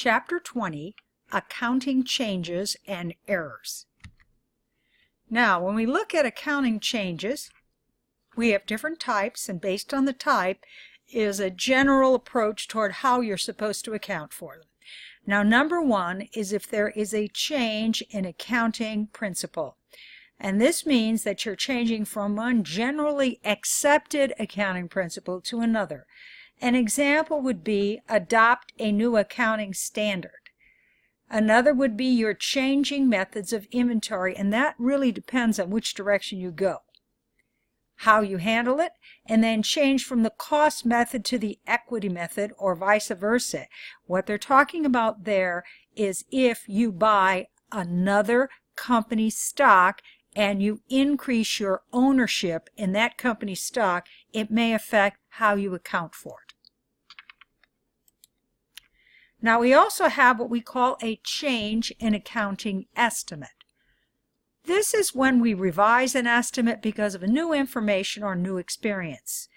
Chapter 20, Accounting Changes and Errors. Now, when we look at accounting changes, we have different types, and based on the type is a general approach toward how you're supposed to account for them. Now, number one is if there is a change in accounting principle. And this means that you're changing from one generally accepted accounting principle to another. An example would be adopt a new accounting standard. Another would be you're changing methods of inventory, and that really depends on which direction you go, how you handle it, and then change from the cost method to the equity method or vice versa. What they're talking about there is if you buy another company's stock and you increase your ownership in that company's stock, it may affect how you account for it. Now, we also have what we call a change in accounting estimate. This is when we revise an estimate because of new information or new experience.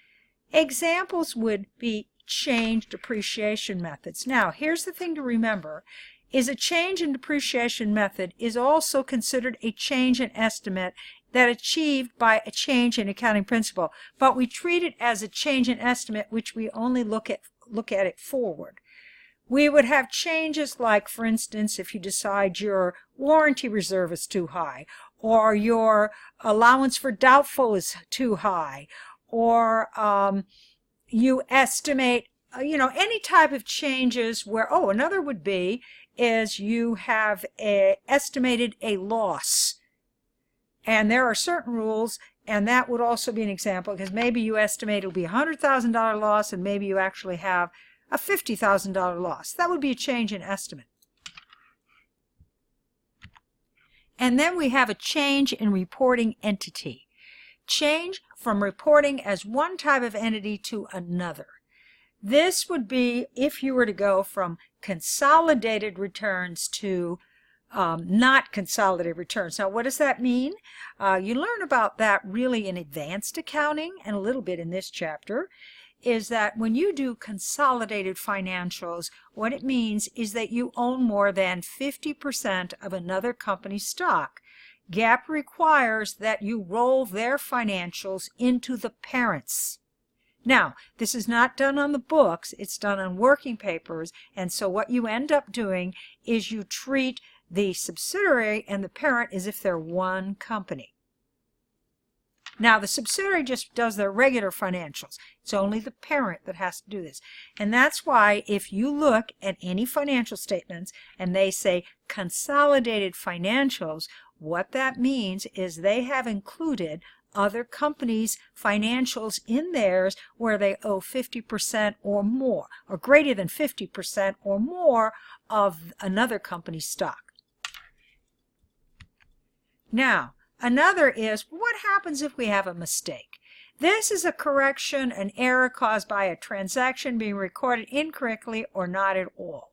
Examples would be change depreciation methods. Now, here's the thing to remember, is a change in depreciation method is also considered a change in estimate that achieved by a change in accounting principle, but we treat it as a change in estimate which we only look at it forward. We would have changes like, for instance, if you decide your warranty reserve is too high, or your allowance for doubtful is too high, or you estimate, any type of changes where, another would be is you have estimated a loss. And there are certain rules, and that would also be an example, because maybe you estimate it will be a $100,000 loss, and maybe you actually have a $50,000 loss. That would be a change in estimate. And then we have a change in reporting entity. Change from reporting as one type of entity to another. This would be if you were to go from consolidated returns to not consolidated returns. Now, what does that mean? You learn about that really in advanced accounting and a little bit in this chapter. Is that when you do consolidated financials, what it means is that you own more than 50% of another company's stock. GAAP requires that you roll their financials into the parents. Now, this is not done on the books, it's done on working papers, and so what you end up doing is you treat the subsidiary and the parent as if they're one company. Now, the subsidiary just does their regular financials. It's only the parent that has to do this. And that's why if you look at any financial statements and they say consolidated financials, what that means is they have included other companies' financials in theirs where they owe 50% or more, or greater than 50% or more of another company's stock. Now, another is, what happens if we have a mistake? This is a correction, an error caused by a transaction being recorded incorrectly or not at all.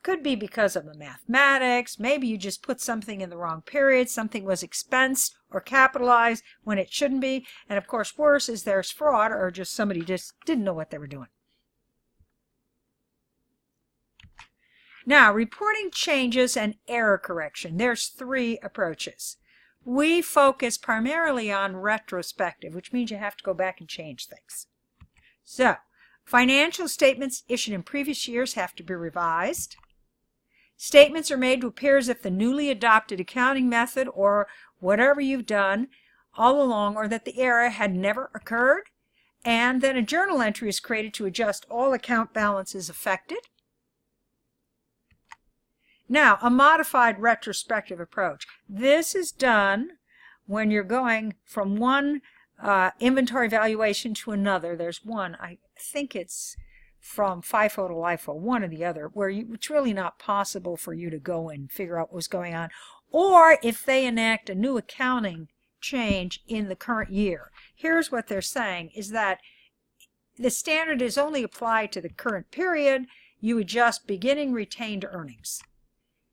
Could be because of the mathematics, maybe you just put something in the wrong period, something was expensed or capitalized when it shouldn't be, and of course worse is there's fraud or just somebody just didn't know what they were doing. Now, reporting changes and error correction. There's three approaches. We focus primarily on retrospective, which means you have to go back and change things. So, financial statements issued in previous years have to be revised. Statements are made to appear as if the newly adopted accounting method or whatever you've done all along or that the error had never occurred. And then a journal entry is created to adjust all account balances affected. Now, a modified retrospective approach. This is done when you're going from one inventory valuation to another. There's one, I think it's from FIFO to LIFO, one or the other, where it's really not possible for you to go and figure out what's going on. Or if they enact a new accounting change in the current year. Here's what they're saying, is that the standard is only applied to the current period. You adjust beginning retained earnings.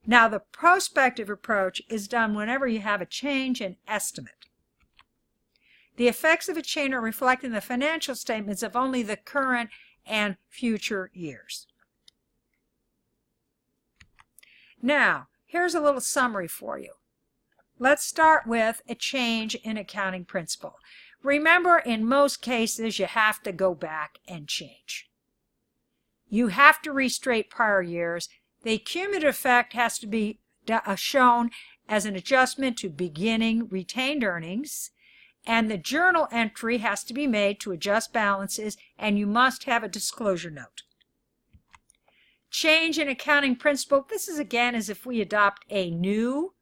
Now, the prospective approach is done whenever you have a change in estimate. The effects of a change are reflected in the financial statements of only the current and future years. Now, here's a little summary for you. Let's start with a change in accounting principle. Remember, in most cases, you have to go back and change. You have to restate prior years. The cumulative effect has to be shown as an adjustment to beginning retained earnings, and the journal entry has to be made to adjust balances, and you must have a disclosure note. Change in accounting principle. This is again as if we adopt a new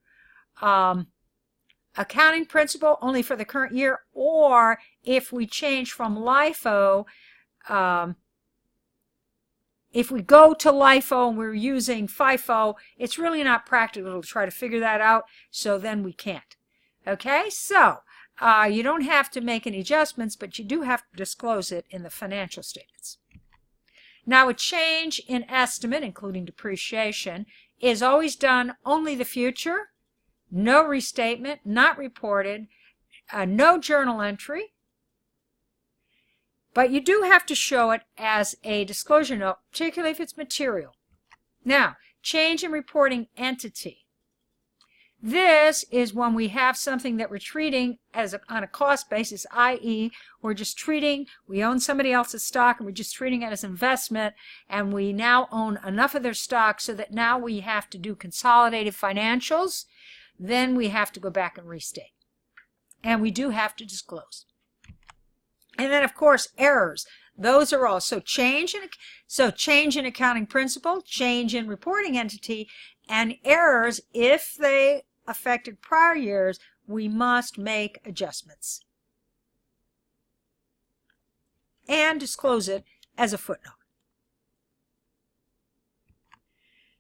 accounting principle only for the current year, or if we change from LIFO, if we go to LIFO and we're using FIFO, it's really not practical to try to figure that out, so then we can't. Okay, so you don't have to make any adjustments, but you do have to disclose it in the financial statements. Now, a change in estimate, including depreciation, is always done only the future, no restatement, not reported, no journal entry, but you do have to show it as a disclosure note, particularly if it's material. Now, change in reporting entity. This is when we have something that we're treating as on a cost basis, i.e. we own somebody else's stock and we're just treating it as investment, and we now own enough of their stock so that now we have to do consolidated financials. Then we have to go back and restate. And we do have to disclose. And then, of course, errors. Those are all. So change in accounting principle, change in reporting entity, and errors, if they affected prior years, we must make adjustments and disclose it as a footnote.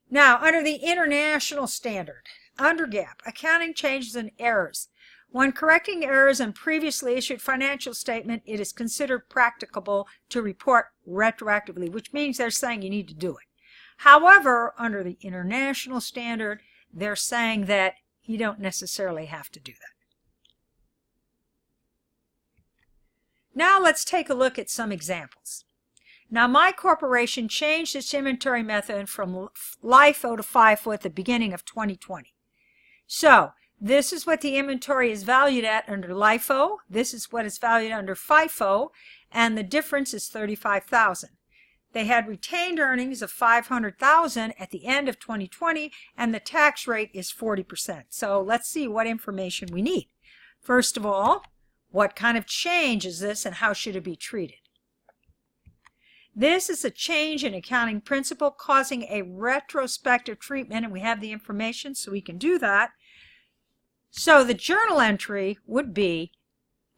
Now, under the international standard, under GAAP, accounting changes and errors. When correcting errors in previously issued financial statement, it is considered practicable to report retroactively, which means they're saying you need to do it. However, under the international standard, they're saying that you don't necessarily have to do that. Now let's take a look at some examples. Now, my corporation changed its inventory method from LIFO to FIFO at the beginning of 2020. So, this is what the inventory is valued at under LIFO. This is what it's valued under FIFO, and the difference is $35,000. They had retained earnings of $500,000 at the end of 2020, and the tax rate is 40%. So let's see what information we need. First of all, what kind of change is this and how should it be treated? This is a change in accounting principle causing a retrospective treatment, and we have the information so we can do that. So the journal entry would be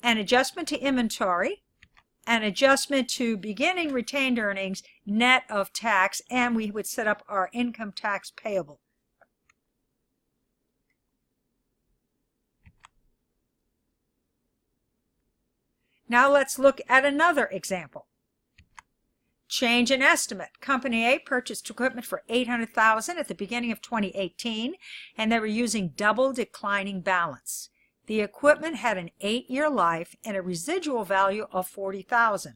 an adjustment to inventory, an adjustment to beginning retained earnings, net of tax, and we would set up our income tax payable. Now let's look at another example. Change in estimate. Company A purchased equipment for $800,000 at the beginning of 2018, and they were using double declining balance. The equipment had an 8-year life and a residual value of $40,000.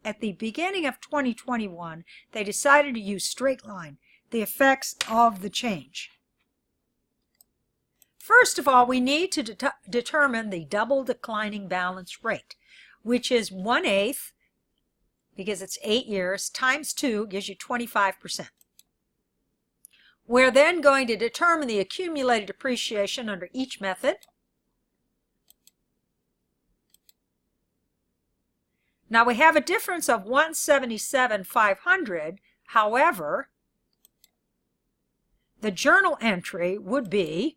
At the beginning of 2021, they decided to use straight line, the effects of the change. First of all, we need to determine the double declining balance rate, which is 1/8, because it's 8 years, times 2 gives you 25%. We're then going to determine the accumulated depreciation under each method. Now we have a difference of $177,500. However, the journal entry would be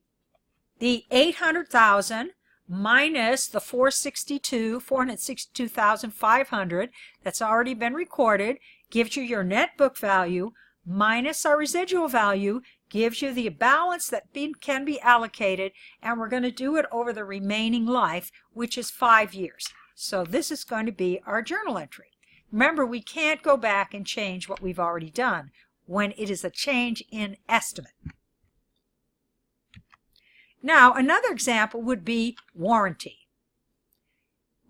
the $800,000 minus the $462,500 that's already been recorded, gives you your net book value, minus our residual value, gives you the balance that can be allocated, and we're going to do it over the remaining life, which is 5 years. So this is going to be our journal entry. Remember, we can't go back and change what we've already done when it is a change in estimate. Now, another example would be warranty.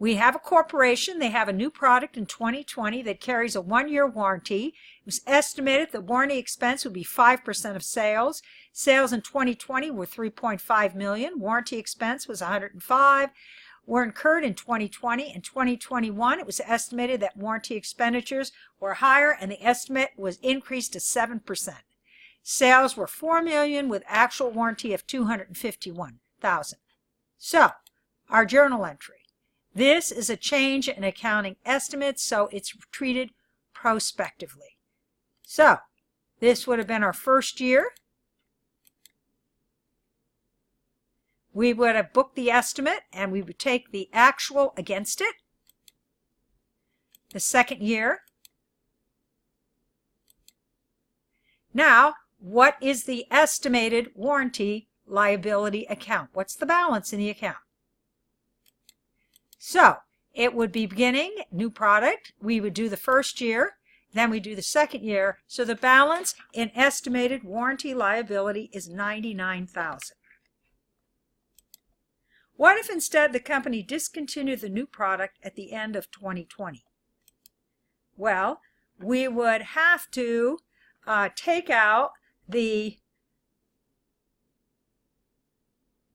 We have a corporation. They have a new product in 2020 that carries a 1-year warranty. It was estimated the warranty expense would be 5% of sales. Sales in 2020 were $3.5 million. Warranty expense was $105,000. Were incurred in 2020 and 2021. It was estimated that warranty expenditures were higher, and the estimate was increased to 7%. Sales were $4 million with actual warranty of $251,000. So, our journal entry. This is a change in accounting estimates, so it's treated prospectively. So, this would have been our first year. We would have booked the estimate, and we would take the actual against it. The second year. Now, what is the estimated warranty liability account? What's the balance in the account? So, it would be beginning, new product. We would do the first year, then we do the second year. So the balance in estimated warranty liability is $99,000. What if instead the company discontinued the new product at the end of 2020? Well, we would have to take out the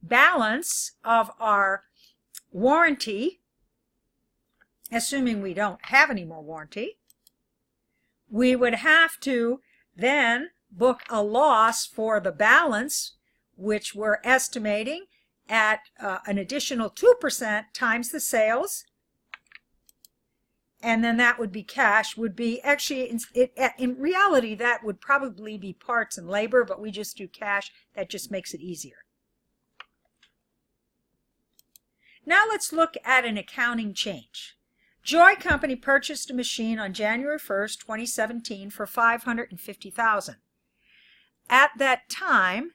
balance of our warranty, assuming we don't have any more warranty. We would have to then book a loss for the balance, which we're estimating at an additional 2% times the sales, and then that would be cash. Would be actually, in reality, that would probably be parts and labor, but we just do cash. That just makes it easier. Now let's look at an accounting change. Joy Company purchased a machine on January 1st, 2017 for $550,000. At that time,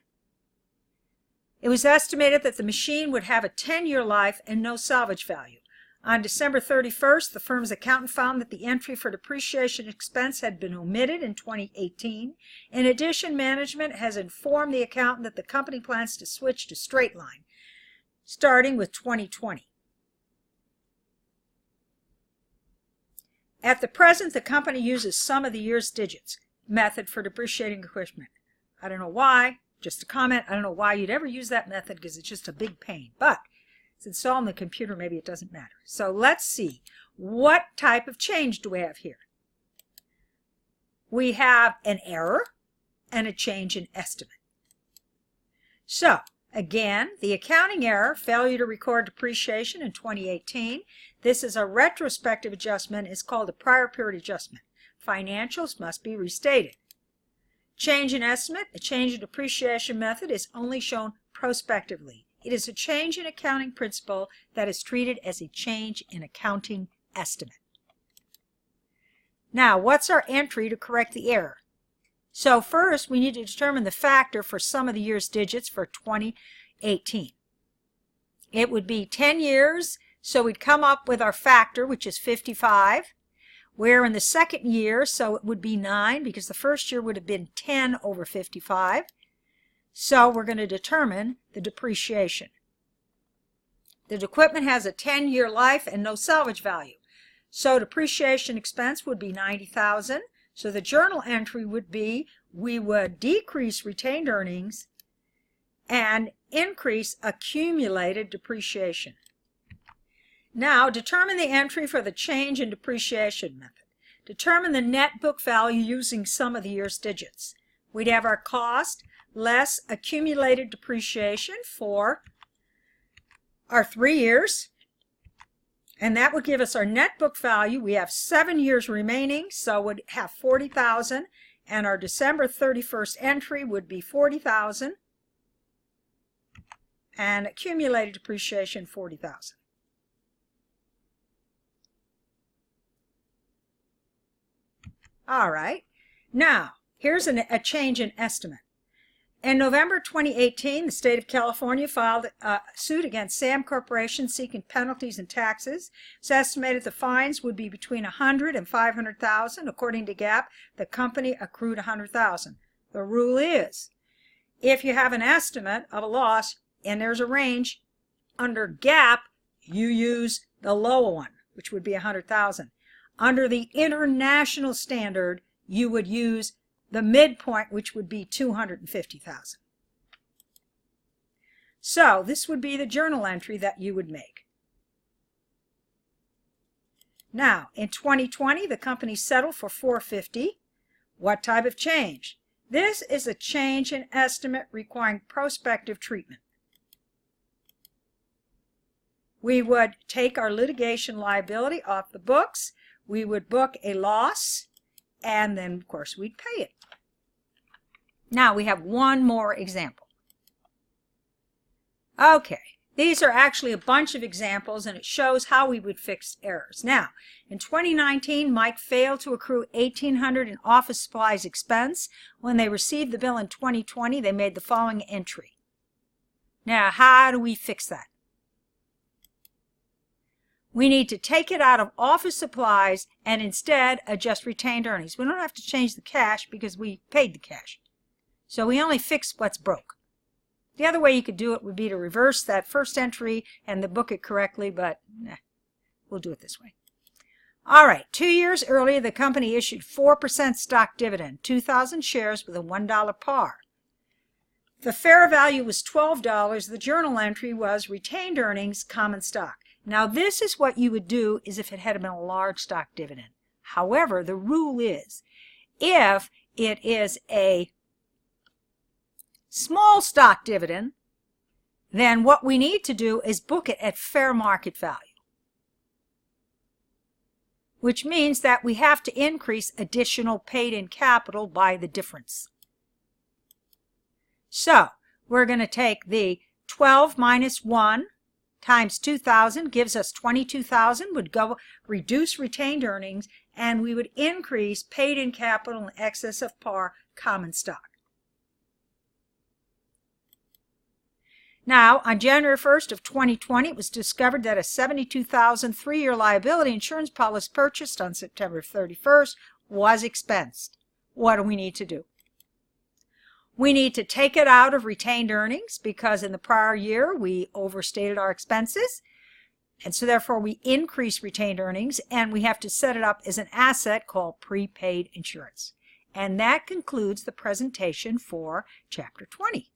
it was estimated that the machine would have a 10-year life and no salvage value. On December 31st, the firm's accountant found that the entry for depreciation expense had been omitted in 2018. In addition, management has informed the accountant that the company plans to switch to straight line, starting with 2020. At the present, the company uses sum of the year's digits method for depreciating equipment. I don't know why, just a comment, I don't know why you'd ever use that method because it's just a big pain. But since it's all on the computer, maybe it doesn't matter. So let's see, what type of change do we have here? We have an error and a change in estimate. So, again, the accounting error, failure to record depreciation in 2018. This is a retrospective adjustment. It's called a prior period adjustment. Financials must be restated. Change in estimate, a change in depreciation method is only shown prospectively. It is a change in accounting principle that is treated as a change in accounting estimate. Now, what's our entry to correct the error? So first, we need to determine the factor for sum of the year's digits for 2018. It would be 10 years, so we'd come up with our factor, which is 55. We're in the second year, so it would be 9, because the first year would have been 10 over 55. So we're going to determine the depreciation. The equipment has a 10-year life and no salvage value. So depreciation expense would be $90,000. So the journal entry would be, we would decrease retained earnings and increase accumulated depreciation. Now, determine the entry for the change in depreciation method. Determine the net book value using sum of the year's digits. We'd have our cost less accumulated depreciation for our 3 years. And that would give us our net book value. We have 7 years remaining, so we'd have $40,000. And our December 31st entry would be $40,000. And accumulated depreciation, $40,000. All right. Now, here's a change in estimate. In November 2018, the state of California filed a suit against Sam Corporation seeking penalties and taxes. It's estimated the fines would be between $100,000 and $500,000. According to GAAP, the company accrued $100,000. The rule is, if you have an estimate of a loss and there's a range, under GAAP, you use the lower one, which would be 100,000. Under the international standard, you would use the midpoint, which would be 250,000. So this would be the journal entry that you would make. Now, in 2020, the company settled for $450. What type of change? This is a change in estimate requiring prospective treatment. We would take our litigation liability off the books. We would book a loss, and then, of course, we'd pay it. Now, we have one more example. Okay, these are actually a bunch of examples, and it shows how we would fix errors. Now, in 2019, Mike failed to accrue $1,800 in office supplies expense. When they received the bill in 2020, they made the following entry. Now, how do we fix that? We need to take it out of office supplies and instead adjust retained earnings. We don't have to change the cash because we paid the cash. So we only fix what's broke. The other way you could do it would be to reverse that first entry and book it correctly, but we'll do it this way. All right, 2 years earlier, the company issued 4% stock dividend, 2,000 shares with a $1 par. The fair value was $12. The journal entry was retained earnings, common stock. Now, this is what you would do is if it had been a large stock dividend. However, the rule is if it is a small stock dividend, then what we need to do is book it at fair market value, which means that we have to increase additional paid-in capital by the difference. So we're going to take the 12 minus 1 times 2,000 gives us 22,000, would go reduce retained earnings, and we would increase paid-in capital in excess of par common stock. Now, on January 1st of 2020, it was discovered that a $72,000 3-year liability insurance policy purchased on September 31st was expensed. What do we need to do? We need to take it out of retained earnings because in the prior year we overstated our expenses, and so therefore we increase retained earnings, and we have to set it up as an asset called prepaid insurance. And that concludes the presentation for Chapter 20.